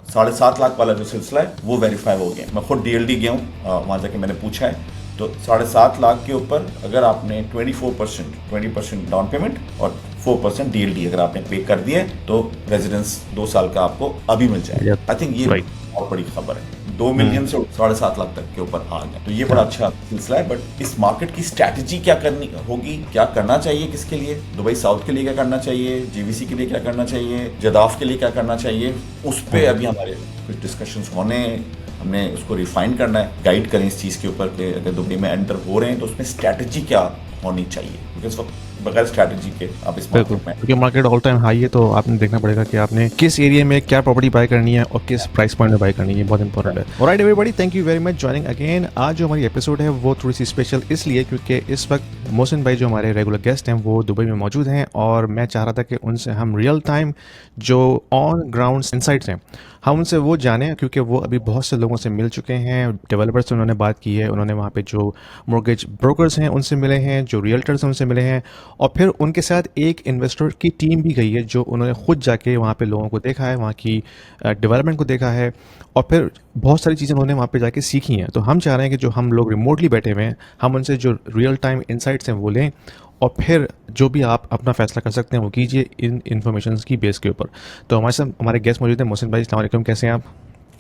7.5 लाख वाला जो सिलसिला है वो वेरीफाई हो गया। मैं खुद DLD गया हूँ, वहाँ जाके मैंने पूछा है, तो 7.5 लाख के ऊपर अगर आपने 20% डाउन पेमेंट और 4% DLD अगर आपने पे कर दिए तो रेजिडेंस 2 साल का आपको अभी मिल जाएगा। Yep. आई थिंक ये Right. बहुत बड़ी खबर है। 2 मिलियन से 7.5 लाख तक के ऊपर आ गया, तो ये बड़ा अच्छा सिलसिला है। बट इस मार्केट की स्ट्रैटेजी क्या करनी होगी, क्या करना चाहिए, किसके लिए, दुबई साउथ के लिए क्या करना चाहिए, GVC के लिए क्या करना चाहिए, जदाफ के लिए क्या करना चाहिए, उस पर अभी हमारे कुछ डिस्कशंस होने, हमने उसको रिफाइन करना है, गाइड करें इस चीज़ के ऊपर कि अगर दुबई में एंटर हो रहे हैं तो उसमें स्ट्रैटेजी क्या होनी चाहिए, क्योंकि इस वक्त बगैर स्ट्रैटेजी के आप इस बिल्कुल, मार्केट में। क्योंकि मार्केट ऑल टाइम हाई है, तो आपने देखना पड़ेगा कि आपने किस एरिया में क्या प्रॉपर्टी बाय करनी है और किस प्राइस पॉइंट में बाय करनी है, बहुत इंपॉर्टेंट है। Alright everybody, thank you very much joining again. आज जो हमारी एपिसोड है वो थोड़ी सी स्पेशल इसलिए क्योंकि इस वक्त मोहसिन भाई जो हमारे रेगुलर गेस्ट हैं वो दुबई में मौजूद हैं, और मैं चाह रहा था कि उनसे हम रियल टाइम जो ऑन ग्राउंड इनसाइट्स हैं हम उनसे वो जानें, क्योंकि वो अभी बहुत से लोगों से मिल चुके हैं, डेवलपर्स से उन्होंने बात की है, उन्होंने वहाँ पे जो मोर्गेज ब्रोकर्स हैं उनसे मिले हैं, जो रियल्टर्स हैं उनसे मिले हैं, और फिर उनके साथ एक इन्वेस्टर की टीम भी गई है जो उन्होंने खुद जाके वहाँ पे लोगों को देखा है, वहाँ की डेवलपमेंट को देखा है, और फिर बहुत सारी चीज़ें उन्होंने वहाँ पे जाके सीखी हैं। तो हम चाह रहे हैं कि जो हम लोग रिमोटली बैठे हुए हैं हम उनसे जो रियल टाइम इंसाइट्स हैं वो लें, और फिर जो भी आप अपना फैसला कर सकते हैं वो कीजिए इन इन्फॉर्मेशन की बेस के ऊपर। तो हमारे साथ हमारे गेस्ट मौजूद हैं। मोहसिन भाई, अस्सलाम वालेकुम, कैसे हैं आप?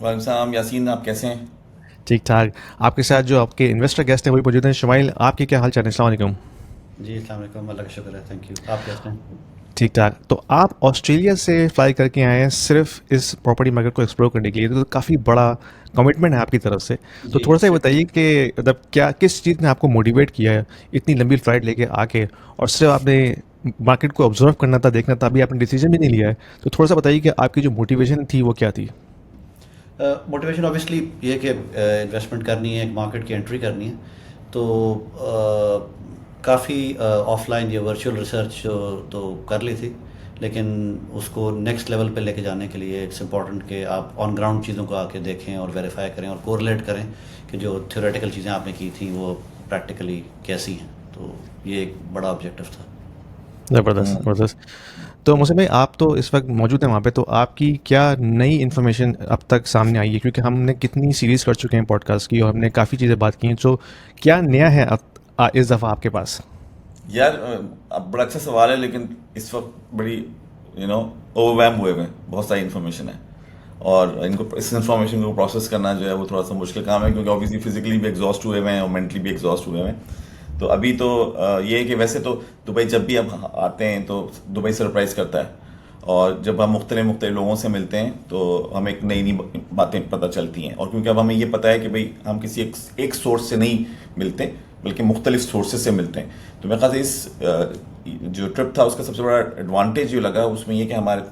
वालेकुम सलाम यासीन, आप कैसे हैं? ठीक ठाक। आपके साथ जो आपके इन्वेस्टर गेस्ट हैं वही मौजूद हैं। शुमाइल, आपके क्या हाल चाल है? अस्सलाम वालेकुम। जी अस्सलाम वालेकुम, अल्लाह का शुक्र है, थैंक यू। आप कैसे हैं? ठीक ठाक। तो आप ऑस्ट्रेलिया से फ्लाई करके आए हैं सिर्फ इस प्रॉपर्टी मार्केट को एक्सप्लोर करने के लिए, तो काफ़ी बड़ा कमिटमेंट है आपकी तरफ से। तो जी थोड़ा सा ये बताइए कि मतलब क्या किस चीज़ ने आपको मोटिवेट किया है इतनी लंबी फ्लाइट लेके आके, और सिर्फ आपने मार्केट को ऑब्जर्व करना था, देखना था, अभी आपने डिसीजन भी नहीं लिया है, तो थोड़ा सा बताइए कि आपकी जो मोटिवेशन थी वो क्या थी? मोटिवेशन ऑब्वियसली ये है कि इन्वेस्टमेंट करनी है, एक मार्केट की एंट्री करनी है, तो काफ़ी ऑफलाइन या वर्चुअल रिसर्च तो कर ली थी, लेकिन उसको नेक्स्ट लेवल पे लेके जाने के लिए इट्स इम्पॉर्टेंट कि आप ऑन ग्राउंड चीज़ों को आके देखें और वेरीफाई करें और कोरिलेट करें कि जो थ्योरेटिकल चीज़ें आपने की थी वो प्रैक्टिकली कैसी हैं। तो ये एक बड़ा ऑब्जेक्टिव था। ज़बरदस्त ज़बरदस्त। तो मुझसे भाई, आप तो इस वक्त मौजूद हैं वहाँ पे, तो आपकी क्या नई इन्फॉर्मेशन अब तक सामने आई है? क्योंकि हमने कितनी सीरीज़ कर चुके हैं पॉडकास्ट की और हमने काफ़ी चीज़ें बात की हैं, तो क्या नया है अब इस दफ़ा आपके पास? यार अब बड़ा अच्छा सवाल है, लेकिन इस वक्त बड़ी ओवरवैम हुए हुए हैं, बहुत सारी इन्फॉर्मेशन है, और इनको इस इन्फॉर्मेशन को प्रोसेस करना जो है वो थोड़ा सा मुश्किल काम है, क्योंकि ऑब्वियसली फिजिकली भी एग्जॉस्ट हुए हुए हैं और मेंटली भी एग्जॉस्ट हुए हुए हैं। तो अभी तो ये है कि वैसे तो दुबई जब भी अब आते हैं तो दुबई सरप्राइज करता है, और जब हम मुख्तलिफ लोगों से मिलते हैं तो हमें एक नई नई बातें पता चलती हैं, और क्योंकि अब हमें ये पता है कि भाई हम किसी एक सोर्स से नहीं मिलते बल्कि मुख्तलिफ सोर्सेज से मिलते हैं। तो मेरे ख्याल से इस जो ट्रिप था उसका सबसे बड़ा एडवांटेज जो लगा उसमें ये कि हमारे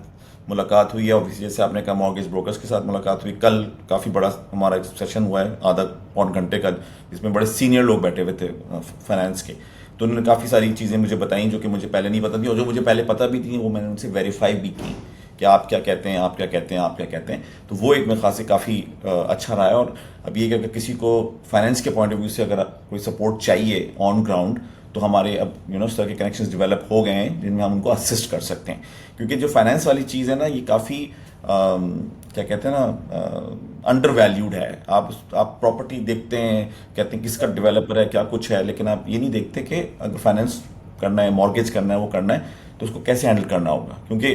मुलाकात हुई है, और जैसे आपने कहा मॉर्गेज ब्रोकर्स के साथ मुलाकात हुई, कल काफ़ी बड़ा हमारा एक सेशन हुआ है आधा पौन घंटे का, जिसमें बड़े सीनियर लोग बैठे हुए थे फाइनेंस के, तो उन्होंने काफ़ी सारी चीज़ें मुझे बताई जो कि मुझे पहले नहीं पता थी, और जो मुझे पहले पता भी थी वो मैंने उनसे वेरीफाई भी की कि आप क्या कहते हैं, आप क्या कहते हैं, आप क्या कहते हैं। तो वो एक मेरे ख्याल से काफ़ी अच्छा रहा है। और अब ये कि अगर किसी को फाइनेंस के पॉइंट ऑफ व्यू से अगर कोई सपोर्ट चाहिए ऑन ग्राउंड, तो हमारे अब इस तरह के कनेक्शंस डेवलप हो गए हैं जिनमें हम उनको असिस्ट कर सकते हैं, क्योंकि जो फाइनेंस वाली चीज़ है ना ये काफ़ी क्या कहते हैं ना अंडर वैल्यूड है। आप प्रॉपर्टी देखते हैं, कहते हैं किसका डेवलपर है, क्या कुछ है, लेकिन आप ये नहीं देखते कि अगर फाइनेंस करना है, मॉर्गेज करना है, वो करना है तो उसको कैसे हैंडल करना होगा। क्योंकि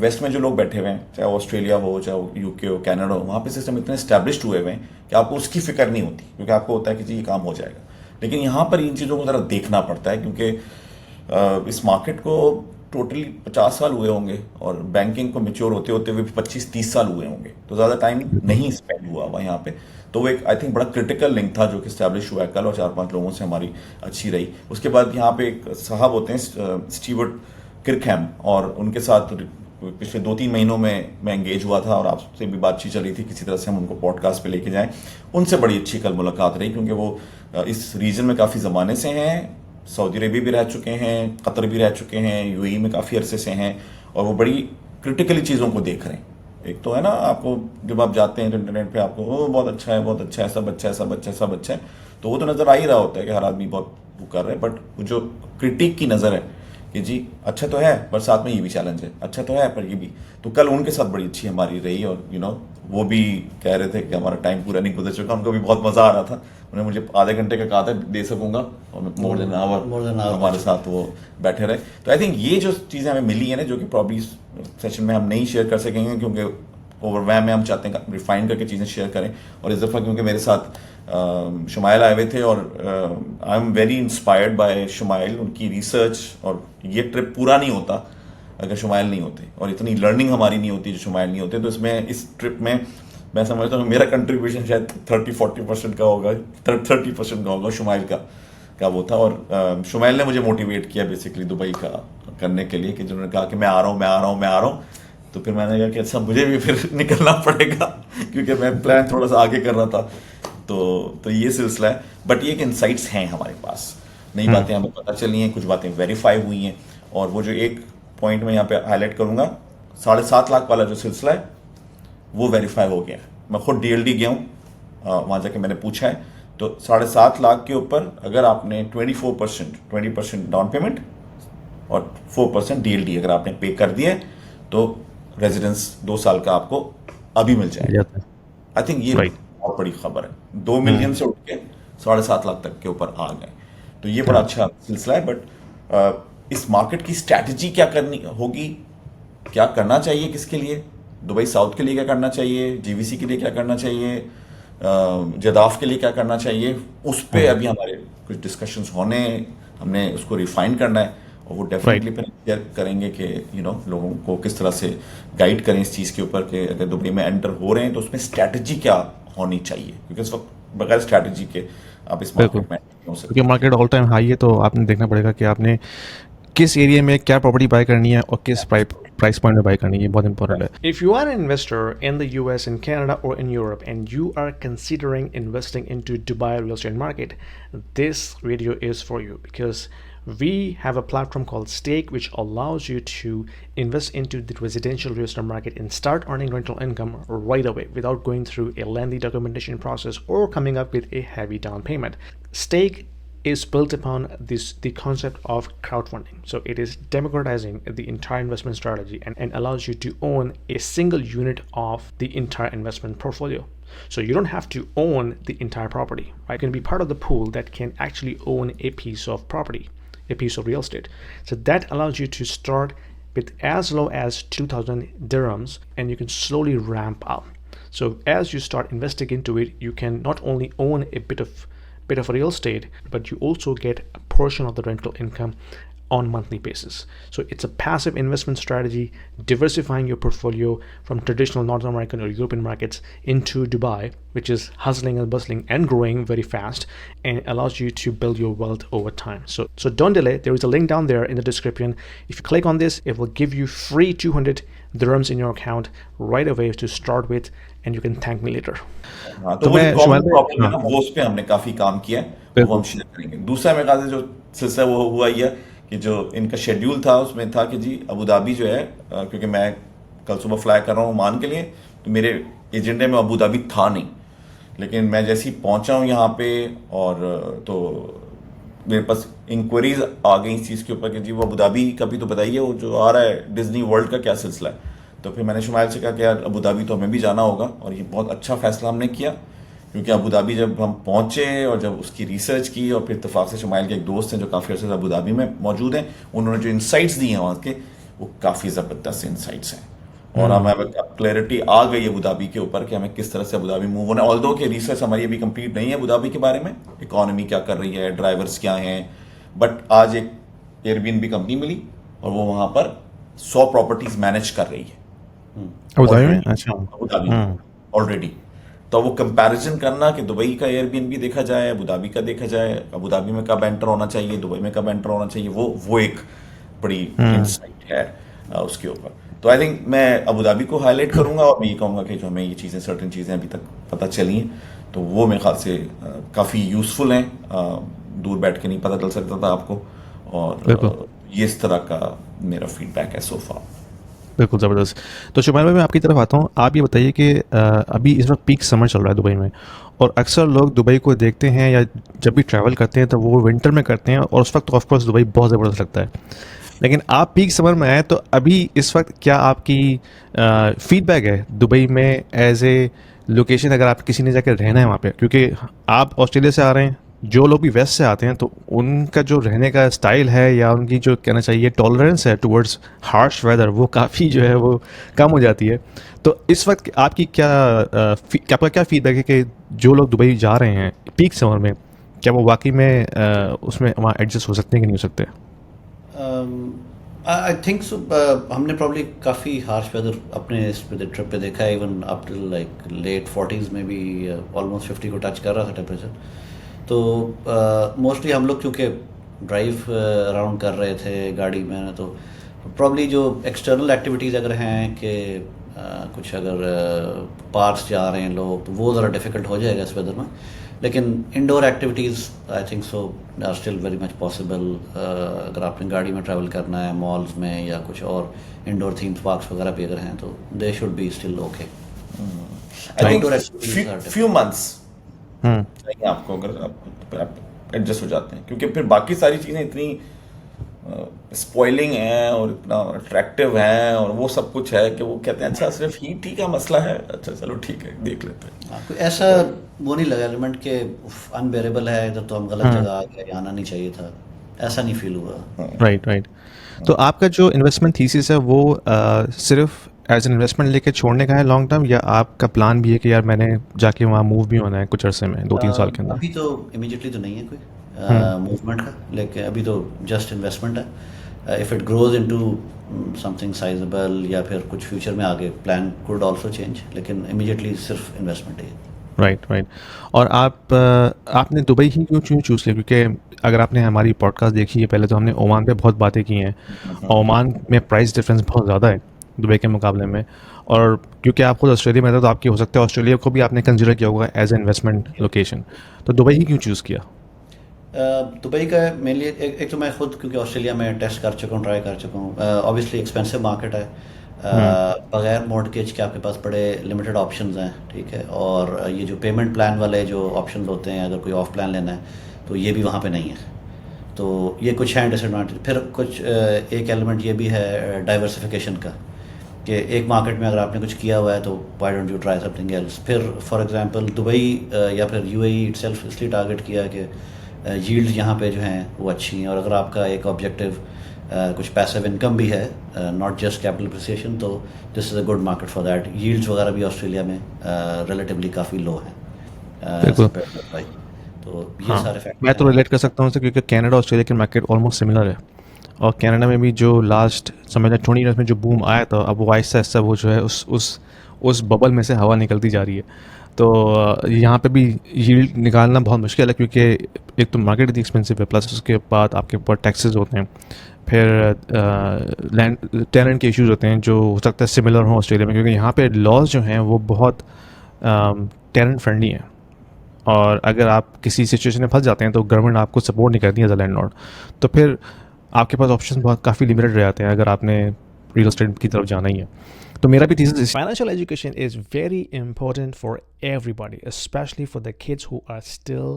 वेस्ट में जो लोग बैठे हुए हैं, चाहे वो ऑस्ट्रेलिया हो, चाहे वो यूके हो, कनाडा हो, वहाँ पे सिस्टम इतने स्टैब्लिश्ड हुए हुए हैं कि आपको उसकी फिक्र नहीं होती, क्योंकि आपको होता है कि जी ये काम हो जाएगा। लेकिन यहाँ पर इन चीज़ों को ज़रा देखना पड़ता है, क्योंकि इस मार्केट को टोटली 50 साल हुए होंगे और बैंकिंग को मेच्योर होते होते हुए 25-30 साल हुए होंगे, तो ज़्यादा टाइम नहीं स्पेंड हुआ हुआ यहाँ पे। तो वो एक आई थिंक बड़ा क्रिटिकल लिंक था जो कि स्टैब्लिश हुआ है कल, और 4-5 लोगों से हमारी अच्छी रही। उसके बाद यहाँ पे एक साहब होते हैं स्टीवर्ट किरकहैम, और उनके साथ पिछले 2-3 महीनों में मैं एंगेज हुआ था, और आपसे भी बातचीत चल रही थी किसी तरह से हम उनको पॉडकास्ट पे लेके जाएं। उनसे बड़ी अच्छी कल मुलाकात रही, क्योंकि वो इस रीजन में काफ़ी ज़माने से हैं, सऊदी अरेबिया भी रह चुके हैं, कतर भी रह चुके हैं, यूएई में काफ़ी अरसे से हैं, और वो बड़ी क्रिटिकली चीज़ों को देख रहे हैं। एक तो है ना, आपको जब आप जाते हैं तो इंटरनेट पे आपको वो बहुत अच्छा है, बहुत अच्छा है, सब अच्छा है, सब अच्छा है, सब अच्छा है, तो वो तो नज़र आ ही रहा होता है कि हर आदमी बहुत वो कर रहे हैं, बट जो क्रिटिक की नज़र है कि जी अच्छा तो है पर साथ में ये भी चैलेंज है, अच्छा तो है पर ये भी। तो कल उनके साथ बड़ी अच्छी हमारी रही और वो भी कह रहे थे कि हमारा टाइम पूरा नहीं गुजर चुका, उनको भी बहुत मज़ा आ रहा था। उन्होंने मुझे आधे घंटे का कहा था दे सकूंगा और मोर देन आवर हमारे साथ वो बैठे रहे। तो आई थिंक ये जो चीज़ें हमें मिली है ना, जो कि प्रॉब्ली सेशन में हम नहीं शेयर कर सकेंगे क्योंकि ओवरवैम में हम चाहते हैं रिफाइन करके चीज़ें शेयर करें। और इस दफ़ा क्योंकि मेरे साथ शुमाइल आए हुए थे और I am very inspired by Shumail, उनकी रिसर्च, और ये ट्रिप पूरा नहीं होता अगर शुमाइल नहीं होते और इतनी लर्निंग हमारी नहीं होती जो शुमाइल नहीं होते। तो इसमें इस ट्रिप में मैं समझता हूँ मेरा कंट्रीब्यूशन शायद 30-40% का होगा, 30% का होगा, शुमाइल का वो था। और शुमाइल ने मुझे मोटिवेट किया बेसिकली दुबई का करने के लिए, कि जिन्होंने कहा कि मैं आ रहा हूँ। तो फिर मैंने कहा कि अच्छा मुझे भी फिर निकलना पड़ेगा क्योंकि मैं प्लान थोड़ा सा आगे कर रहा था। तो ये सिलसिला है। बट ये कि इंसाइट्स हैं हमारे पास, नई बातें हमें पता चली हैं, कुछ बातें वेरीफाई हुई हैं। और वो जो एक पॉइंट मैं यहाँ पे हाईलाइट करूँगा, 7.5 लाख वाला जो सिलसिला है वो वेरीफाई हो गया है। मैं खुद DLD गया हूँ, वहाँ जाके मैंने पूछा है। तो 7.5 लाख के ऊपर अगर आपने 20% डाउन पेमेंट और 4% DLD अगर आपने पे कर दिए तो रेजिडेंस 2 साल का आपको अभी मिल जाएगा। आई थिंक ये बहुत बड़ी खबर है। 2 मिलियन से उठ के 7.5 लाख तक के ऊपर आ गए, तो ये बड़ा अच्छा सिलसिला है। बट इस मार्केट की स्ट्रैटेजी क्या करनी होगी, क्या करना चाहिए, किसके लिए, दुबई साउथ के लिए क्या करना चाहिए, GVC के लिए क्या करना चाहिए, जदाफ के लिए क्या करना चाहिए, उस पर अभी हमारे कुछ डिस्कशंस होने, हमने उसको रिफाइन करना है। और वो डेफिनेटली फिर शेयर करेंगे कि लोगों को किस तरह से गाइड करें इस चीज़ के ऊपर कि अगर दुबई में एंटर हो रहे हैं तो उसमें स्ट्रैटेजी क्या होनी चाहिए, क्योंकि इस वक्त बगैर स्ट्रैटेजी के आप इस मार्केट में नहीं हो सकते। क्योंकि मार्केट ऑल टाइम हाई है, तो आपने देखना पड़ेगा कि आपने किस एरिया में क्या प्रॉपर्टी बाय करनी है और किस प्राइस पॉइंट में बाय करनी है, बहुत इंपॉर्टेंट है। If you are an investor in the US, in Canada, or in Europe, and you are considering investing into Dubai real estate market, this video is for you, because we have a platform called Stake, which allows you to invest into the residential real estate market and start earning rental income right away without going through a lengthy documentation process or coming up with a heavy down payment. Stake is built upon the concept of crowdfunding. So it is democratizing the entire investment strategy and allows you to own a single unit of the entire investment portfolio. So you don't have to own the entire property, right? You can be part of the pool that can actually own a piece of property, a piece of real estate. So that allows you to start with as low as 2,000 dirhams, and you can slowly ramp up. So as you start investing into it, you can not only own a bit of real estate, but you also get a portion of the rental income on monthly basis. So it's a passive investment strategy, diversifying your portfolio from traditional North American or European markets into Dubai, which is hustling and bustling and growing very fast, and allows you to build your wealth over time. So don't delay. There is a link down there in the description. If you click on this, it will give you free 200 dirhams in your account right away to start with, and you can thank me later. हाँ, तो मैं Shumail problem है ना, वो उस पे हमने काफी काम किया है, वो हम शेयर करेंगे। दूसरा मेरे ख्याल से जो सिलसिला वो हुआ ये कि जो इनका शेड्यूल था उसमें था कि जी अबू धाबी जो है, क्योंकि मैं कल सुबह फ्लाई कर रहा हूँ ओमान के लिए, तो मेरे एजेंडे में अबू धाबी था नहीं। लेकिन मैं जैसे ही पहुंचा हूँ यहाँ पे और तो मेरे पास इंक्वायरीज आ गई इस चीज़ के ऊपर कि जी वो अबू धाबी का भी तो बताइए, वो जो आ रहा है डिज्नी वर्ल्ड का क्या सिलसिला है। तो फिर मैंने शुमाइल से कहा कि यार अबू धाबी तो हमें भी जाना होगा, और ये बहुत अच्छा फैसला हमने किया, क्योंकि अबू धाबी जब हम पहुंचे और जब उसकी रिसर्च की, और फिर इत्तेफाक से शुमाइल के एक दोस्त हैं जो काफ़ी अर्से से अबू धाबी में मौजूद हैं, उन्होंने जो इंसाइट्स दिए हैं वहाँ के, वो काफ़ी ज़बरदस्त इंसाइट्स हैं। और हमें क्लैरिटी आ गई अबू धाबी के ऊपर कि हमें किस तरह से अबू धाबी मूव होना है। ऑल्दो कि रिसर्च हमारी अभी कंप्लीट नहीं है अबू धाबी के बारे में, इकॉनमी क्या कर रही है, ड्राइवर्स क्या हैं, बट आज एक एयरबीएनबी कंपनी मिली और वो वहाँ पर 100 प्रॉपर्टीज मैनेज कर रही है अबू धाबी में। अच्छा, अबू धाबी ऑलरेडी। तो वो कंपैरिजन करना कि दुबई का एयरबीएनबी देखा जाए, अबू धाबी का देखा जाए, अबू धाबी में कब एंटर होना चाहिए, दुबई में कब एंटर होना चाहिए, वो एक बड़ी इंसाइट है उसके ऊपर। तो आई थिंक मैं अबू धाबी को हाईलाइट करूंगा, और मैं ये कहूँगा कि जो हमें ये चीज़ें, सर्टेन चीज़ें अभी तक पता चली हैं, तो वो मेरे ख्याल से काफ़ी यूज़फुल हैं, दूर बैठ के नहीं पता चल सकता था आपको। और ये इस तरह का मेरा फीडबैक है सोफा। बिल्कुल ज़बरदस्त। तो शुमाइल भाई मैं आपकी तरफ आता हूँ, आप ये बताइए कि अभी इस वक्त पीक समर चल रहा है दुबई में, और अक्सर लोग दुबई को देखते हैं या जब भी ट्रैवल करते हैं तो वो विंटर में करते हैं, और उस वक्त तो ऑफकोर्स दुबई बहुत ज़बरदस्त लगता है। लेकिन आप पीक समर में आए, तो अभी इस वक्त क्या आपकी फीडबैक है दुबई में एज ए लोकेशन, अगर आप किसी ने जाकर रहना है वहाँ पे? क्योंकि आप ऑस्ट्रेलिया से आ रहे हैं, जो लोग भी वेस्ट से आते हैं तो उनका जो रहने का स्टाइल है या उनकी जो कहना चाहिए टॉलरेंस है टुवर्ड्स हार्श वेदर, वो काफ़ी जो है वो कम हो जाती है। तो इस वक्त आपकी आपका क्या फीडबैक है कि जो लोग दुबई जा रहे हैं पीक समर में, क्या वो वाकई में उसमें वहाँ एडजस्ट हो सकते हैं कि नहीं हो सकते? आई थिंक सो। हमने प्रॉब्ली काफ़ी हार्श वेदर अपने इस पे ट्रिप पे देखा है, even up till like late 40s में भी ऑलमोस्ट 50 को टच कर रहा था टेम्परेचर। तो मोस्टली हम लोग क्योंकि ड्राइव अराउंड कर रहे थे गाड़ी में, तो प्रॉब्ली जो एक्सटर्नल एक्टिविटीज़ अगर हैं कि कुछ अगर पार्क्स जा रहे हैं लोग, तो वो ज़रा डिफ़िकल्ट हो जाएगा इस वेदर में। लेकिन indoor activities I think so are still very much possible. अगर आपने गाड़ी में ट्रैवल करना है मॉल्स में या कुछ और इंडोर थीम्स पार्क्स वगैरह भी अगर हैं, तो they should be still okay. I think few months चाहिए आपको, अगर आप एडजस्ट हो जाते हैं, क्योंकि फिर बाकी सारी चीज़ें इतनी स्पॉइलिंग है और इतना अट्रैक्टिव है और वो सब कुछ है कि वो कहते हैं अच्छा सिर्फ हीट ही का मसला है, अच्छा चलो ठीक है देख लेते हैं। कोई ऐसा वो नहीं लगा एलिमेंट के अनबेरेबल है इधर, तो हम गलत जगह आ गए, आना नहीं चाहिए था, ऐसा नहीं फील हुआ। राइट। तो आपका जो इन्वेस्टमेंट थीसिस है वो सिर्फ एज एन इन्वेस्टमेंट लेके छोड़ने का है लॉन्ग टर्म, या आपका प्लान भी है कि यार मैंने जाके वहाँ मूव भी होना है कुछ अरसे में, 2-3 साल के अंदर? अभी तो इमीडिएटली तो नहीं है कोई मूवमेंट का, लेकिन अभी तो जस्ट इन्वेस्टमेंट है। If it grows into something sizeable या फिर कुछ फ्यूचर में आगे प्लान कुड आल्सो चेंज, लेकिन इमीडिएटली सिर्फ इन्वेस्टमेंट है। राइट। और आपने दुबई ही क्यों चूज़ किया? क्योंकि अगर आपने हमारी पॉडकास्ट देखी है पहले, तो हमने ओमान पे बहुत बातें की हैं। ओमान में प्राइस डिफरेंस बहुत ज़्यादा है दुबई के मुकाबले में, और क्योंकि आप खुद ऑस्ट्रेलिया में थे तो आपकी हो सकता है ऑस्ट्रेलिया को भी आपने कंसिडर किया होगा एज ए इन्वेस्टमेंट लोकेशन, तो दुबई ही क्यों चूज़ किया? दुबई का मेनली एक तो मैं खुद क्योंकि ऑस्ट्रेलिया में टेस्ट कर चुका हूँ, ट्राई कर चुका हूँ। ऑब्वियसली एक्सपेंसिव मार्केट है, बगैर मॉर्टगेज के आपके पास बड़े लिमिटेड ऑप्शंस हैं, ठीक है। और ये जो पेमेंट प्लान वाले जो ऑप्शंस होते हैं, अगर कोई ऑफ प्लान लेना है तो ये भी वहाँ पे नहीं है, तो ये कुछ हैं डिसएडवांटेज। फिर कुछ एक एलिमेंट ये भी है डाइवर्सिफिकेशन का, कि एक मार्केट में अगर आपने कुछ किया हुआ है तो why don't you try something else. फिर फॉर एग्जांपल दुबई या फिर यूएई इटसेल्फ इसलिए टारगेट किया कि यील्ड यहाँ पे जो हैं वो अच्छी हैं, और अगर आपका एक ऑब्जेक्टिव कुछ पैसिव इनकम भी है, नॉट जस्ट कैपिटल अप्रिसिएशन, तो this is a good market for that. Yields वगैरह भी ऑस्ट्रेलिया में रिलेटिवली काफ़ी लो हैं, तो ये सारे फैक्टर मैं तो रिलेट कर सकता हूँ उससे, क्योंकि कनाडा ऑस्ट्रेलिया के मार्केट ऑलमोस्ट सिमिलर है, और कनाडा में भी जो लास्ट समझना 20 ईयर्स में जो बूम आया था, अब वो आहिस्ता आहिस्ता वो जो है उस बबल में से हवा निकलती जा रही है। तो यहाँ पे भी यील्ड निकालना बहुत मुश्किल है, क्योंकि एक तो मार्केट इतनी एक्सपेंसिव है, प्लस उसके बाद आपके ऊपर टैक्सेस होते हैं, फिर लैंड टेनेंट के इश्यूज़ होते हैं जो हो सकता है सिमिलर हो ऑस्ट्रेलिया में, क्योंकि यहाँ पे लॉज जो हैं वो बहुत टेनेंट फ्रेंडली हैं, और अगर आप किसी सिचुएशन में फंस जाते हैं तो गवर्नमेंट आपको सपोर्ट नहीं करती एज अ लैंडलॉर्ड, तो फिर आपके पास ऑप्शन बहुत काफ़ी लिमिटेड रह जाते हैं अगर आपने रियल एस्टेट की तरफ जाना ही है। तो मेरा भी thesis Financial education is very important for everybody, especially for the kids who are still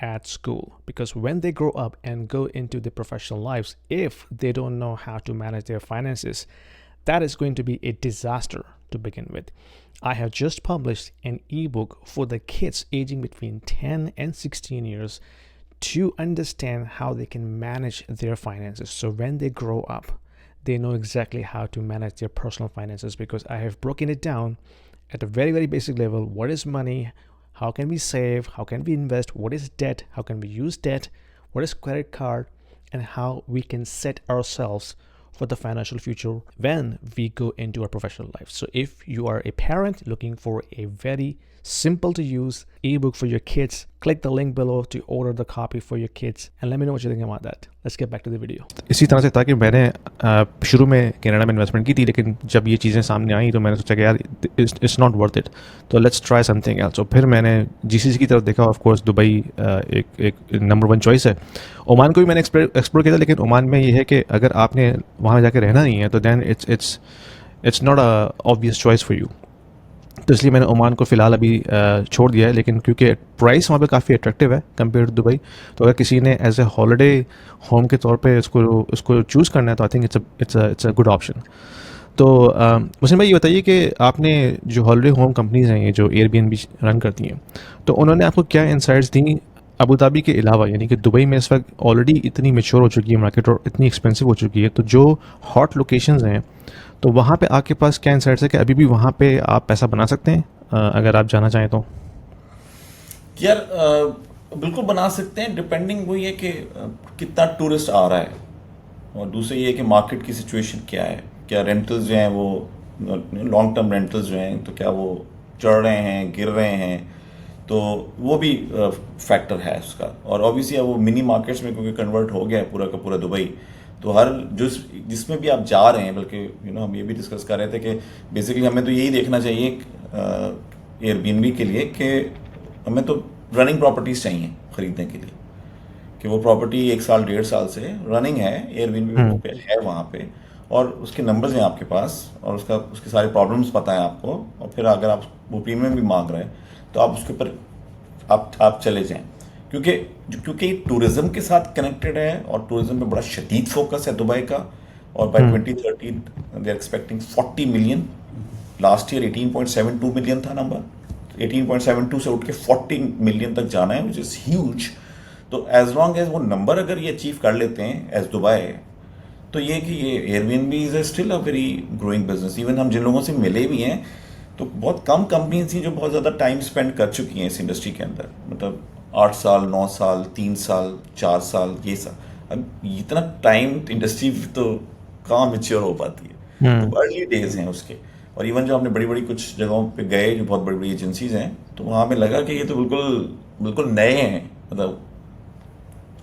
at school, because when they grow up and go into the professional lives, if they don't know how to manage their finances, that is going to be a disaster to begin with. I have just published an ebook for the kids aging between 10 and 16 years to understand how they can manage their finances, so when they grow up they know exactly how to manage their personal finances, because I have broken it down at a very, very basic level. What is money? How can we save? How can we invest? What is debt? How can we use debt? What is credit card? And how we can set ourselves for the financial future when we go into our professional life. So if you are a parent looking for a very simple to use ebook for your kids, click the link below to order the copy for your kids and let me know what you think about that. Let's get back to the video. इसी तरह से था कि मैंने शुरू में Canada में investment की थी, लेकिन जब ये चीज़ें सामने आई तो मैंने सोचा कि यार इट्स नॉट वर्थ इट, तो लेट्स ट्राई समथिंग एल्स। तो फिर मैंने जीसीसी की तरफ देखा, ऑफ कोर्स दुबई एक नंबर 1 चॉइस है। ओमान को भी मैंने एक्सप्लोर किया था, लेकिन ओमान में ये है कि अगर आपने वहाँ जाकर रहना नहीं है तो then it's not a obvious choice for you, तो इसलिए मैंने ओमान को फ़िलहाल अभी छोड़ दिया है, लेकिन क्योंकि प्राइस वहाँ पे काफ़ी अट्रैक्टिव है कंपेयर टू दुबई, तो अगर किसी ने एज ए हॉलीडे होम के तौर पे इसको चूज़ करना है तो I think it's a good option. तो मुझे भाई ये बताइए कि आपने जो हॉलीडे होम कंपनीज़ हैं, ये जो एयरबीएनबी रन करती हैं, तो उन्होंने आपको क्या इंसाइट्स दी अबू धाबी के अलावा? यानी कि दुबई में इस वक्त ऑलरेडी इतनी मेच्योर हो चुकी है मार्केट और इतनी एक्सपेंसिव हो चुकी है, तो जो हॉट लोकेशंस हैं तो वहाँ पे आपके पास क्या इंसाइट्स है कि अभी भी वहाँ पे आप पैसा बना सकते हैं अगर आप जाना चाहें तो? यार बिल्कुल बना सकते हैं, डिपेंडिंग वही है कि कितना टूरिस्ट आ रहा है, और दूसरे ये है कि मार्केट की सिचुएशन क्या है, क्या रेंटल्स जो हैं वो लॉन्ग टर्म रेंटल्स जो हैं तो क्या वो चढ़ रहे हैं, गिर रहे हैं, तो वो भी फैक्टर है उसका। और ऑब्वियसली वो मिनी मार्केट्स में क्योंकि कन्वर्ट हो गया है पूरा का पूरा दुबई, तो हर जिसमें भी आप जा रहे हैं, बल्कि हम ये भी डिस्कस कर रहे थे कि बेसिकली हमें तो यही देखना चाहिए एयरबीएनबी के लिए कि हमें तो रनिंग प्रॉपर्टीज़ चाहिए ख़रीदने के लिए, कि वो प्रॉपर्टी 1 साल 1.5 साल से रनिंग है, एयरबीएनबी पे है वहाँ पे, और उसके नंबर्स हैं आपके पास, और उसके सारे प्रॉब्लम्स पता है आपको, और फिर अगर आप वो प्रीमियम भी मांग रहे हैं तो आप उसके ऊपर आप चले जाएं, क्योंकि टूरिज़्म के साथ कनेक्टेड है, और टूरिज़्म पे बड़ा शदीद फोकस है दुबई का, और by 2030 they are expecting 40 million. Last year 18.72 million था नंबर, 18.72 से उठ के 40 मिलियन तक जाना है, विच इज़ ह्यूज। तो एज लॉन्ग एज वो नंबर अगर ये अचीव कर लेते हैं एज दुबई, तो ये कि ये Airbnb is still a very growing business. Even हम जिन लोगों से मिले भी हैं तो बहुत कम कंपनीज थी जो बहुत ज़्यादा टाइम स्पेंड कर चुकी हैं इस इंडस्ट्री के अंदर, मतलब 8 साल 9 साल 3 साल 4 साल ये सब। अब इतना टाइम इंडस्ट्री तो कहाँ मेच्योर हो पाती है, तो अर्ली डेज हैं उसके। और इवन जो हमने बड़ी बड़ी कुछ जगहों पे गए जो बहुत बड़ी बड़ी एजेंसीज हैं, तो वहाँ हमें लगा कि ये तो बिल्कुल बिल्कुल नए हैं, मतलब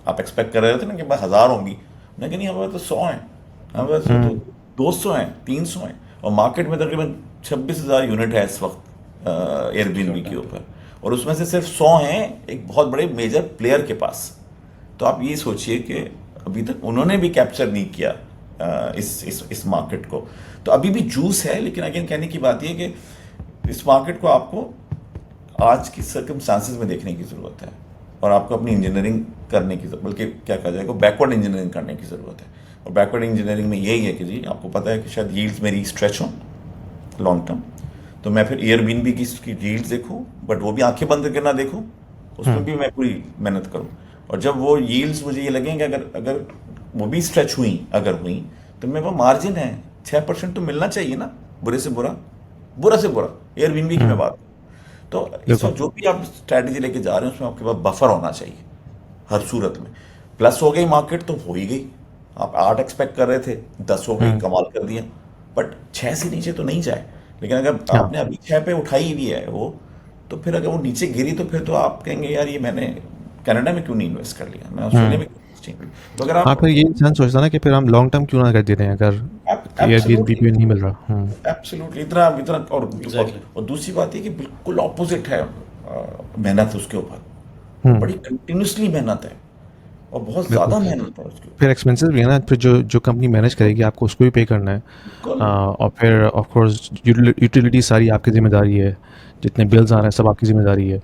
आप एक्सपेक्ट कर रहे थे ना कि बस 1000 होंगी, लेकिन नहीं, हमारे तो 100 हैं, हमारे तो 200 हैं, 300 हैं, और मार्केट में तकरीबन 26,000 यूनिट है इस वक्त एयरबीएनबी के ऊपर, और उसमें से सिर्फ 100 हैं एक बहुत बड़े मेजर प्लेयर के पास। तो आप ये सोचिए कि अभी तक उन्होंने भी कैप्चर नहीं किया इस मार्केट को, तो अभी भी जूस है। लेकिन अगेन कहने की बात यह कि इस मार्केट को आपको आज की सर्कमस्टांसिस में देखने की ज़रूरत है, और आपको अपनी इंजीनियरिंग करने की, बल्कि क्या कहा जाएगा, बैकवर्ड इंजीनियरिंग करने की ज़रूरत है। और बैकवर्ड इंजीनियरिंग में यही है कि जी आपको पता है कि शायद यील्ड्स मेरी स्ट्रेच हों लॉन्ग टर्म, तो मैं फिर एयरबीएनबी की यील्ड्स देखूं, बट वो भी आंखें बंद करके ना देखूं, उसमें भी मैं पूरी मेहनत करूं। और जब वो यील्ड्स मुझे ये लगेंगे अगर वो भी स्ट्रेच हुई, अगर हुई, तो मेरे पास मार्जिन है, 6% तो मिलना चाहिए ना, बुरे से बुरा एयरबीएनबी की मैं बात। तो इस वक्त जो भी आप स्ट्रैटेजी लेके जा रहे हैं उसमें आपके पास बफर होना चाहिए हर सूरत में। प्लस हो गई मार्केट तो हो ही गई, आप 8 एक्सपेक्ट कर रहे थे, 10 हो गई, कमाल कर दिया, बट 6 से नीचे तो नहीं जाए। लेकिन अगर आपने अभी 6 पे उठाई हुई है वो, तो फिर अगर वो नीचे गिरी तो फिर तो आप कहेंगे यार ये मैंने कनाडा में क्यों नहीं इन्वेस्ट कर लिया, मैं ऑस्ट्रेलिया में क्यों इन्वेस्ट। तो अगर आप फिर ये इंसान सोचता ना कि फिर हम लॉन्ग टर्म क्यों ना कर देते हैं अगर एयरबीएनबी पे नहीं मिल रहा। एब्सोल्युटली इतना और दूसरी बात ये कि बिल्कुल ऑपोजिट है मेहनत उसके ऊपर, बड़ी कंटिन्यूसली मेहनत है और बहुत ज़्यादा मेहनत है उसके ऊपर। फिर एक्सपेंसेस भी है ना, फिर जो कंपनी मैनेज करेगी आपको उसको भी पे करना है, और फिर ऑफ कोर्स यूटिलिटी सारी आपकी जिम्मेदारी है, जितने बिल्स आ रहे हैं सब आपकी ज़िम्मेदारी है।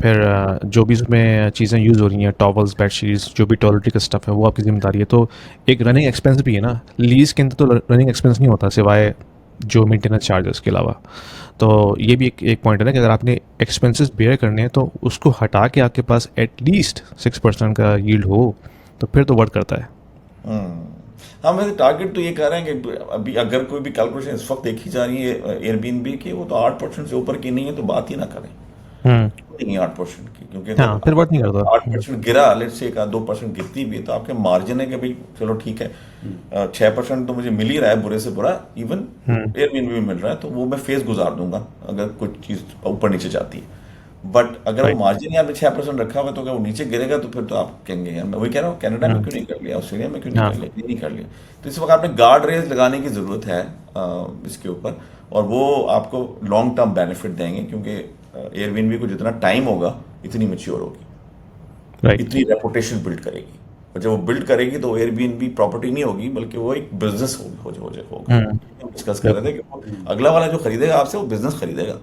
फिर जो भी उसमें चीज़ें यूज़ हो रही हैं, टॉवल्स, बेडशीट्स, जो भी टॉयलेटरी का स्टफ़ है वो आपकी ज़िम्मेदारी है। तो एक रनिंग एक्सपेंस भी है ना, लीज़ के अंदर तो रनिंग एक्सपेंस नहीं होता सिवाय जो मेंटेनेंस चार्जेस के अलावा। तो ये भी एक पॉइंट है ना कि अगर आपने एक्सपेंसेस बेयर करने हैं तो उसको हटा के आपके पास एटलीस्ट 6% का यील्ड हो तो फिर तो वर्क करता है। हाँ, वैसे टारगेट तो ये कह रहे हैं कि अभी अगर कोई भी कैलकुलेशन इस वक्त देखी जा रही है एयरबीएनबी की, वो तो 8% से ऊपर की नहीं है, तो बात ही ना करें नहीं 8% की, क्योंकि हाँ, फिर बात नहीं करता। 8% गिरा, लेट्स से 2% गिरती भी है तो आपके मार्जिन है कि भाई चलो ठीक है 6% तो मुझे मिल ही रहा है बुरे से बुरा, इवन एयरबीएनबी में मिल रहा है, तो वो मैं फेस गुजार दूंगा अगर कुछ चीज़ ऊपर नीचे जाती है। बट अगर वो मार्जिन यहाँ पे 6% रखा हुआ है, तो अगर वो नीचे गिरेगा तो फिर तो आप कहेंगे यार मैं वही कह रहा हूँ, कनाडा में क्यों नहीं कर लिया, ऑस्ट्रेलिया में क्यों नहीं कर लिया, ये नहीं कर लिया। तो इस वक्त आपने गार्ड रेज लगाने की ज़रूरत है इसके ऊपर, और वो आपको लॉन्ग टर्म बेनिफिट देंगे, क्योंकि एयरबीएनबी को जितना टाइम होगा इतनी मैच्योर होगी, इतनी रेपुटेशन बिल्ड करेगी, और जब वो बिल्ड करेगी तो एयरबीएनबी प्रॉपर्टी नहीं होगी बल्कि वो एक बिजनेस होगा। डिस्कस कर रहे थे कि अगला वाला जो खरीदेगा आपसे वो बिजनेस खरीदेगा,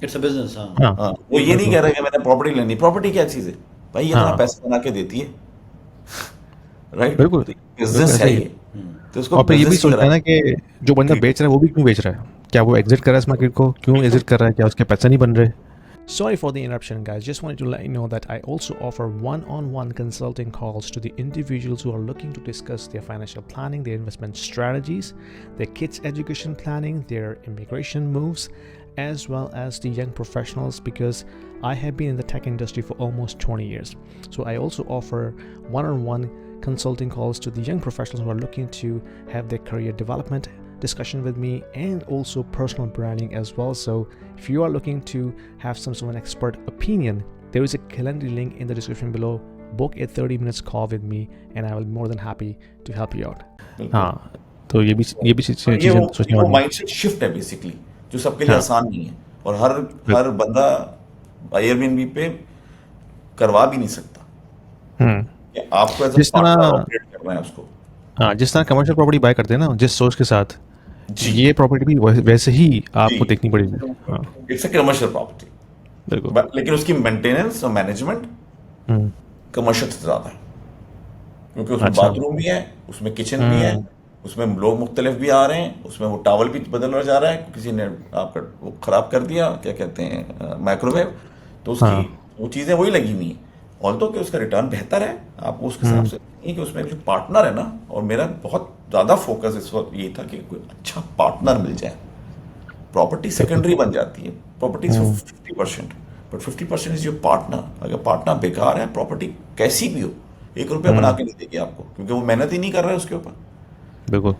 इट्स अ बिजनेस। हाँ, हाँ हाँ, वो ये नहीं कह रहा कि मैंने प्रॉपर्टी लेनी। प्रॉपर्टी क्या चीज़ है भाई? ये इतना हाँ पैसा बना के देती है, राइट? बिल्कुल तो बिल्कुल बिजनेस ऐसा है ही है। ये, तो इसको और फिर ये भी बिजनेस की सोचना है तरह ना कि जो बंदा treat बेच रहा है वो भी क्यों बेच रहा है, क्या वो एग्जिट कर रहा है इस मार्केट को, क्यों एग्जिट कर रहा है, क्या उसके पैसे नहीं बन रहे। Sorry for the interruption, guys. Just wanted to let you know that I also offer one on one consulting calls to the individuals who are looking to discuss their financial planning, their investment strategies, their kids' education planning, their immigration moves, as well as the young professionals, because I have been in the tech industry for almost 20 years. So I also offer one on one consulting calls to the young professionals who are looking to have their career development discussion with me, and also personal branding as well. So if you are looking to have some sort of an expert opinion, there is a calendar link in the description below. Book a 30 minutes call with me and I will be more than happy to help you out. हाँ तो ये भी और चीज़ें सोचने ये वो वाली हैं। माइंडसेट शिफ्ट है बेसिकली, जो सबके लिए हाँ आसान नहीं है, और हर बंदा एयरबीएनबी पे करवा भी नहीं सकता। हम्म कि आपको एज अ जिस पार्टनर तरह ऑपरेट करना है उसको। हाँ जिस तरह कमर्शियल प्रॉपर्टी बाय करते हैं ना जिस सोच के साथ, जी ये प्रॉपर्टी भी वैसे ही जी, आपको देखनी पड़ेगी। हाँ इट्स अ कमर्शियल प्रॉपर्टी, बिल्कुल। लेकिन उसकी मेंटेनेंस और मैनेजमेंट हम्म कमर्शियल से ज़्यादा है, क्योंकि उसमें अच्छा बाथरूम भी है, उसमें किचन भी है, उसमें लोग मुख्तलिफ भी आ रहे हैं, उसमें वो टावल भी बदल जा रहा है, किसी ने आपका वो ख़राब कर दिया, क्या कहते हैं, माइक्रोवेव, तो उसकी हाँ वो चीज़ें वही लगी हुई हैं। ऑल तो कि उसका रिटर्न बेहतर है, आपको उसके हिसाब से नहीं, कि उसमें जो पार्टनर है ना, और मेरा बहुत ज़्यादा फोकस इस वक्त ये था कि कोई अच्छा पार्टनर मिल जाए। प्रॉपर्टी सेकेंडरी बन जाती है, property 50%, but 50% is your partner. अगर पार्टनर बेकार है, प्रॉपर्टी कैसी भी हो, 1 रुपया बना के नहीं देगी आपको, क्योंकि वो मेहनत ही नहीं कर रहा है उसके ऊपर। बिल्कुल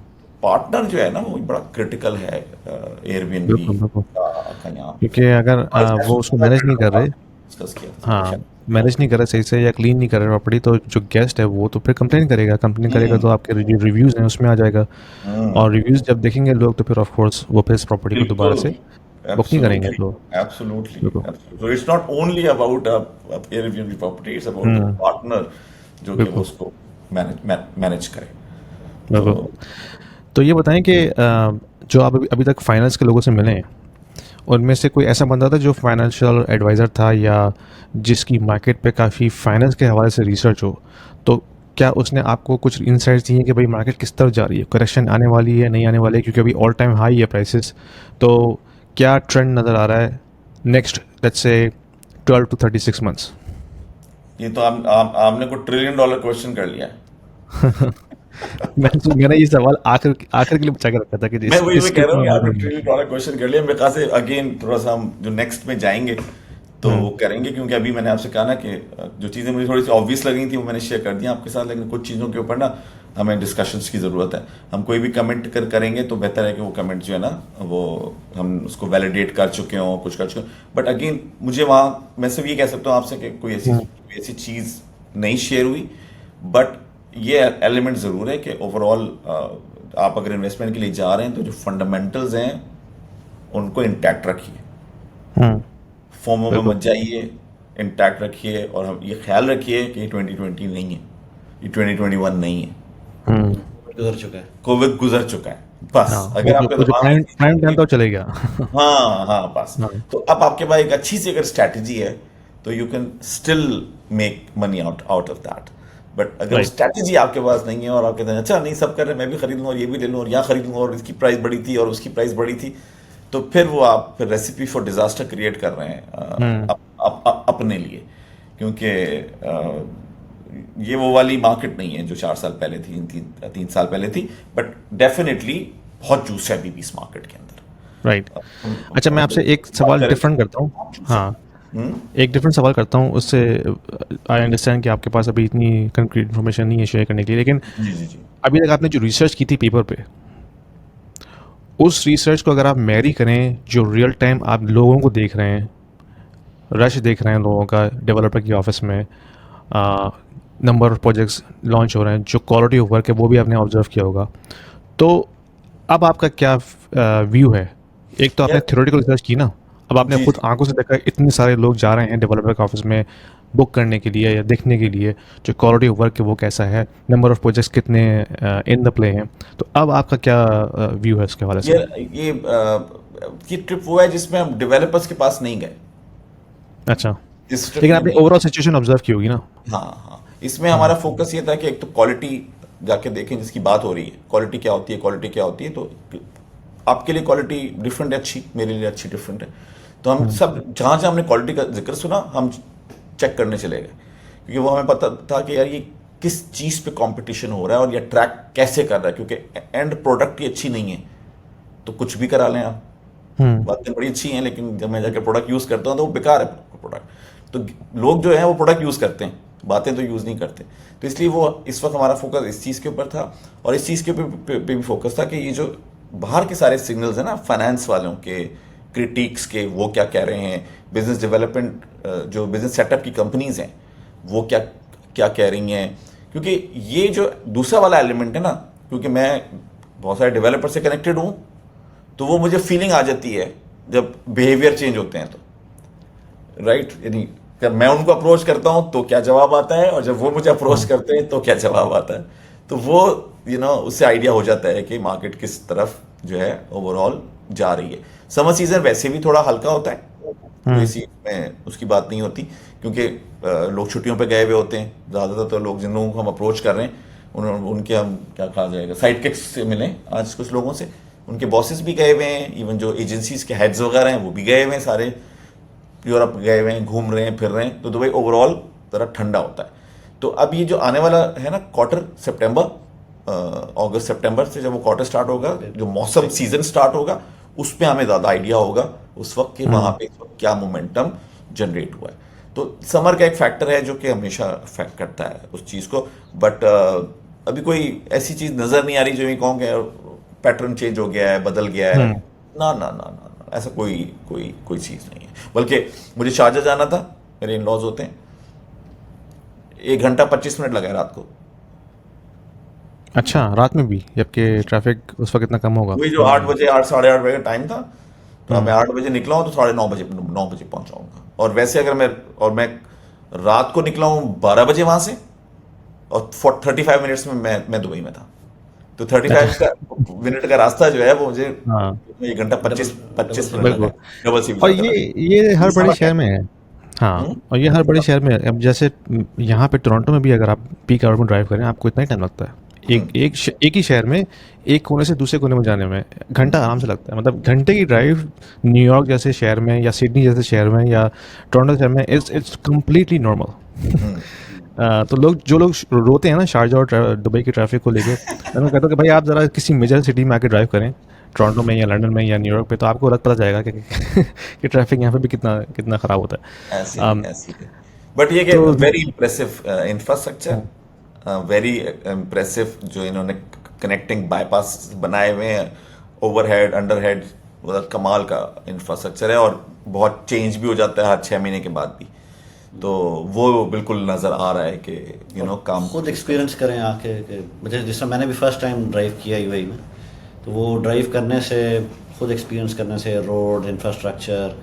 पार्टनर जो है ना, वो बड़ा क्रिटिकल है एयरबीएनबी बिल्कुल बिल्कुल। का यहाँ पे। क्योंकि अगर वो उसको मैनेज नहीं कर रहे, डिस्कस किया था हाँ शायद। मैनेज नहीं कर रहे सही से या क्लीन नहीं कर रहे प्रॉपर्टी, तो जो गेस्ट है वो तो फिर कंप्लेन करेगा, कंप्लेन करेगा तो आपके जो रिव्यूज़ हैं उसमें आ जाएगा, और रिव्यूज़ जब देखेंगे लोग तो फिर ऑफ कोर्स वो फिर इस प्रॉपर्टी को दोबारा से बुक नहीं करेंगे। Absolutely, तो absolutely, बिल्कुल absolutely. So it's not only about a Airbnb property, it's about the partner जो कि वो बिल्कुल उसको मैनेज करे। बिल्कुल। तो तो ये बताएं कि जो आप अभी तक फाइनेंस के लोगों से मिले हैं, उनमें से कोई ऐसा बंदा था जो फाइनेंशियल एडवाइज़र था या जिसकी मार्केट पे काफ़ी फाइनेंस के हवाले से रिसर्च हो, तो क्या उसने आपको कुछ इंसाइट्स दिए कि भाई मार्केट किस तरफ जा रही है, करेक्शन आने वाली है नहीं आने वाली है, क्योंकि अभी ऑल टाइम हाई है प्राइसेस, तो क्या ट्रेंड नज़र आ रहा है next let's say 12 to 36 months? ये तो आपने को $1 ट्रिलियन क्वेश्चन कर लिया है। मैंने ये सवाल आखिर आखिर के लिए बचा के रखा था कि मैं वही इसके कह रहा हूँ, आपने $1 ऊपर- ट्रिलियन क्वेश्चन कर लिया। मेरे ख्याल से अगेन थोड़ा सा हम जो नेक्स्ट में जाएंगे तो वो करेंगे, क्योंकि अभी मैंने आपसे कहा ना कि जो चीज़ें मुझे थोड़ी सी ऑब्वियस लगी थी वो मैंने शेयर कर दिया आपके साथ, लेकिन कुछ चीज़ों के ऊपर ना हमें डिस्कशंस की ज़रूरत है। हम कोई भी कमेंट करेंगे तो बेहतर है कि वो कमेंट जो है ना वो हम उसको वैलिडेट कर चुके हों, कुछ कर चुके हों। बट अगेन मुझे वहाँ मैं सिर्फ ये कह सकता हूँ आपसे कि कोई ऐसी चीज़ नहीं शेयर हुई, बट ये एलिमेंट ज़रूर है कि ओवरऑल आप अगर इन्वेस्टमेंट के लिए जा रहे हैं तो जो फंडामेंटल्स हैं उनको इंटैक्ट रखिए, फॉर्मों में मत जाइए, इंटैक्ट रखिए, और हम ये ख्याल रखिए कि ये 2020 नहीं है, ये 2021 नहीं है, गुजर चुका है। कोविड गुजर चुका है। बस हाँ अगर आपके वो जो दिमाग में प्राइम टाइम तो चलेगा। हाँ हाँ बस, हाँ। तो अब आपके पास एक अच्छी सी अगर स्ट्रैटेजी है तो you can still make money out of that. But अगर Right. स्ट्रैटेजी आपके पास नहीं है और आप कहते हैं अच्छा नहीं सब कर रहे हैं, मैं भी खरीद लूँ और ये भी ले लूँ और यहाँ खरीद लूँ और इसकी प्राइस बढ़ी थी और उसकी प्राइस बढ़ी थी, तो फिर वो आप फिर रेसिपी फॉर डिजास्टर क्रिएट कर रहे हैं अपने लिए, क्योंकि ये वो वाली मार्केट नहीं है जो 4 साल पहले थी, 3 साल पहले थी, बट डेफिनेटली बहुत जूस है अभी भी इस मार्केट के अंदर। राइट। अच्छा मैं आपसे एक सवाल डिफरेंट करता हूँ, हाँ एक डिफरेंट सवाल करता हूँ उससे। आई अंडरस्टैंड कि आपके पास अभी इतनी कंक्रीट इन्फॉर्मेशन नहीं है शेयर करने के लिए, लेकिन जी जी जी। अभी तक आपने जो रिसर्च की थी पेपर पे, उस रिसर्च को अगर आप मैरी करें जो रियल टाइम आप लोगों को देख रहे हैं, रश देख रहे हैं लोगों का डेवलपर की ऑफिस में, नंबर ऑफ प्रोजेक्ट्स लॉन्च हो रहे हैं, जो क्वालिटी ऑफ वर्क है वो भी आपने ऑब्जर्व किया होगा, तो अब आपका क्या व्यू है? एक तो आपने यार- थ्योरेटिकल रिसर्च की ना, अब आपने जी खुद आंखों से देखा इतने सारे लोग जा रहे हैं डेवलपर के ऑफिस में बुक करने के लिए या देखने के लिए जो क्वालिटी ऑफ वर्क है वो कैसा है, नंबर ऑफ प्रोजेक्ट्स कितने इन द प्ले हैं। तो अब आपका क्या व्यू है इसके हवाले से? ये ट्रिप वो है जिसमें हम डेवलपर्स के पास नहीं गए। अच्छा, इस ट्रिप लेकिन में आपने नहीं। ओवरऑल सिचुएशन ऑब्जर्व की होगी ना? हाँ हाँ, इसमें हमारा फोकस ये था कि एक तो क्वालिटी जाके देखें जिसकी बात हो रही है, क्वालिटी क्या होती है, क्वालिटी क्या होती है। तो आपके लिए क्वालिटी डिफरेंट है अच्छी, मेरे लिए अच्छी डिफरेंट है। तो हम सब जहाँ जहाँ हमने क्वालिटी का जिक्र सुना हम चेक करने चले गए, क्योंकि वो हमें पता था कि यार ये किस चीज़ पे कंपटीशन हो रहा है और ये ट्रैक कैसे कर रहा है, क्योंकि एंड प्रोडक्ट ही अच्छी नहीं है तो कुछ भी करा लें आप। बातें बड़ी अच्छी हैं लेकिन जब मैं जाकर प्रोडक्ट यूज़ करता हूँ तो वो बेकार है प्रोडक्ट। तो लोग जो हैं वो प्रोडक्ट यूज़ करते हैं, बातें तो यूज़ नहीं करते। तो इसलिए वो इस वक्त हमारा फोकस इस चीज़ के ऊपर था और इस चीज़ के पे भी फोकस था कि ये जो बाहर के सारे सिग्नल्स हैं ना फाइनेंस वालों के, क्रिटिक्स के, वो क्या कह रहे हैं, बिजनेस डेवलपमेंट जो बिजनेस सेटअप की कंपनीज हैं वो क्या क्या कह रही हैं। क्योंकि ये जो दूसरा वाला एलिमेंट है ना, क्योंकि मैं बहुत सारे डेवलपर से कनेक्टेड हूँ तो वो मुझे फीलिंग आ जाती है जब बिहेवियर चेंज होते हैं तो, राइट। यानी जब मैं उनको अप्रोच करता हूँ तो क्या जवाब आता है और जब वो मुझे अप्रोच करते हैं तो क्या जवाब आता है। तो वो उससे आइडिया हो जाता है कि मार्केट किस तरफ जो है ओवरऑल जा रही है। समर सीजन वैसे भी थोड़ा हल्का होता है, तो इसी में उसकी बात नहीं होती, क्योंकि लोग छुट्टियों पे गए हुए होते हैं। ज़्यादातर तो लोग जिन लोगों को हम अप्रोच कर रहे हैं उनके हम क्या कहा जाएगा साइड किक्स से मिले आज कुछ लोगों से, उनके बॉसेस भी गए हुए हैं, इवन जो एजेंसीज के हेड्स वगैरह हैं वो भी गए हुए हैं, सारे यूरोप गए हुए हैं, घूम रहे हैं, फिर रहे हैं। तो दुबई ओवरऑल ज़रा ठंडा होता है। तो अब ये जो आने वाला है ना क्वार्टर, सितंबर अगस्त सितंबर से जब वो क्वार्टर स्टार्ट होगा, जो मौसम सीजन स्टार्ट होगा, उस पर हमें ज़्यादा आइडिया होगा उस वक्त कि वहाँ पे इस वक्त क्या मोमेंटम जनरेट हुआ है। तो समर का एक फैक्टर है जो कि हमेशा अफेक्ट करता है उस चीज़ को। बट अभी कोई ऐसी चीज़ नज़र नहीं आ रही जो मैं कहूँ कि पैटर्न चेंज हो गया है, बदल गया है। ना ना ना ना ना, ऐसा कोई चीज़ नहीं है। बल्कि मुझे शारजा जाना था, मेरे इन लॉज होते हैं, 1 घंटा 25 मिनट लगा है रात को। अच्छा, रात में भी, जबकि ट्रैफिक उस वक्त इतना कम होगा। वही जो 8 बजे 8 साढ़े 8 बजे का टाइम था, तो मैं 8 बजे निकला हूँ तो 9:30 बजे 9 बजे पहुंचाऊंगा। और वैसे अगर मैं रात को निकला हूँ 12 बजे वहां से और 35 मिनट्स में मैं दुबई में था। तो 35 मिनट का रास्ता जो है वो मुझे 1 घंटा 25 मिनट लगा, डबल सी। और ये हर बड़े शहर में है। हाँ, और ये हर बड़े शहर में है। अब जैसे यहाँ पे टोरंटो में भी अगर आप पीक आवर में ड्राइव करें आपको इतना ही टाइम लगता है। एक ही शहर में एक कोने से दूसरे कोने में जाने में घंटा आराम से लगता है। मतलब घंटे की ड्राइव न्यूयॉर्क जैसे शहर में या सिडनी जैसे शहर में या टोरंटो शहर में इट्स कम्प्लीटली नॉर्मल। तो जो लोग रोते हैं ना शारजा और दुबई की ट्रैफिक को लेके, मैं कहता हूँ कि भाई आप ज़रा किसी मेजर सिटी में आके ड्राइव करें, टोरंटो में या लंदन में या न्यूयॉर्क पे, तो आपको पता जाएगा कि ट्रैफिक यहाँ पे भी कितना ख़राब होता है। ऐसी है। बट ये कि very impressive infrastructure, very impressive जो इन्होंने कनेक्टिंग बाईपास बनाए हुए हैं, ओवरहेड अंडरहेड, कमाल का इंफ्रास्ट्रक्चर है। और बहुत चेंज भी हो जाता है हर 6 महीने के बाद भी। तो वो बिल्कुल नज़र आ रहा है कि काम खुद एक्सपीरियंस करें आके मुझे, जिस मैंने भी फर्स्ट टाइम ड्राइव किया यूएई में, तो वो ड्राइव करने से, खुद एक्सपीरियंस करने से रोड इंफ्रास्ट्रक्चर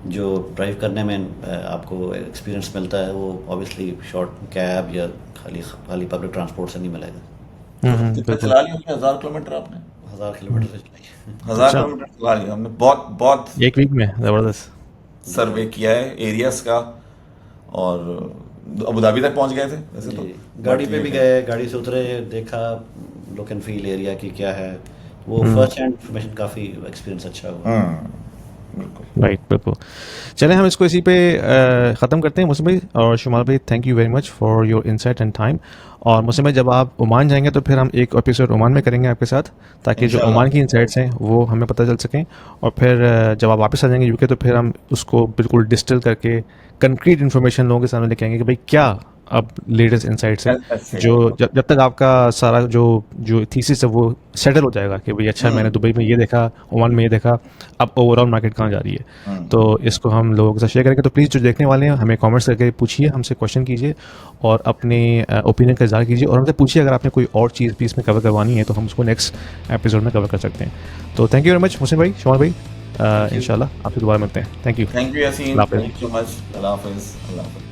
जो ड्राइव करने में आपको एक्सपीरियंस मिलता है, वो ऑब्वियसली शॉर्ट कैब या खाली पब्लिक ट्रांसपोर्ट से नहीं मिलेगा। कितना चला लिया 1000 किलोमीटर आपने? 1000 किलोमीटर से चलाई। 1000 किलोमीटर चला लिया हमने। बहुत एक वीक में ज़बरदस्त सर्वे किया है एरियाज का, और अबू धाबी तक पहुंच गए थे वैसे तो। गाड़ी पे भी गए, गाड़ी से उतरे, देखा लुक एंड फील एरिया की क्या है, वो फर्स्ट हैंड इन्फॉर्मेशन काफ़ी एक्सपीरियंस अच्छा हुआ। राइट, बिल्कुल। चलें हम इसको इसी पे ख़त्म करते हैं। मुस्लिम भाई और शुमाल भाई, thank you very much for your insight and time. और मुस्लिम भाई, जब आप ओमान जाएंगे तो फिर हम एक एपिसोड ओमान में करेंगे आपके साथ, ताकि जो ओमान की इंसाइट्स हैं वो हमें पता चल सकें। और फिर जब आप वापस आ जाएंगे यूके तो फिर हम उसको बिल्कुल डिस्टिल करके कंक्रीट इन्फॉर्मेशन लोगों के सामने लेके आएंगे कि भाई क्या अब लेटेस्ट इंसाइट्स हैं, जो जब तक आपका सारा जो थीसिस है वो सेटल हो जाएगा कि भाई अच्छा मैंने दुबई में ये देखा, ओमान में ये देखा, अब ओवरऑल मार्केट कहाँ जा रही है। तो इसको हम लोगों के साथ शेयर करेंगे। तो प्लीज़ जो देखने वाले हैं हमें कमेंट्स करके पूछिए, हमसे क्वेश्चन कीजिए और अपने ओपिनियन का इज़हार कीजिए। और हमसे पूछिए अगर आपने कोई और चीज़ भी इसमें कवर करवानी है तो हम उसको नेक्स्ट एपिसोड में कवर कर सकते हैं। तो thank you very much Muslim भाई, शुमाल भाई, इंशाल्लाह आपसे दोबारा मिलते हैं। Thank you. Thank you Yasin, अल्लाह हाफ़िज़। Thank you so much. अल्लाह हाफिज़। अल्लाह हाफिज़।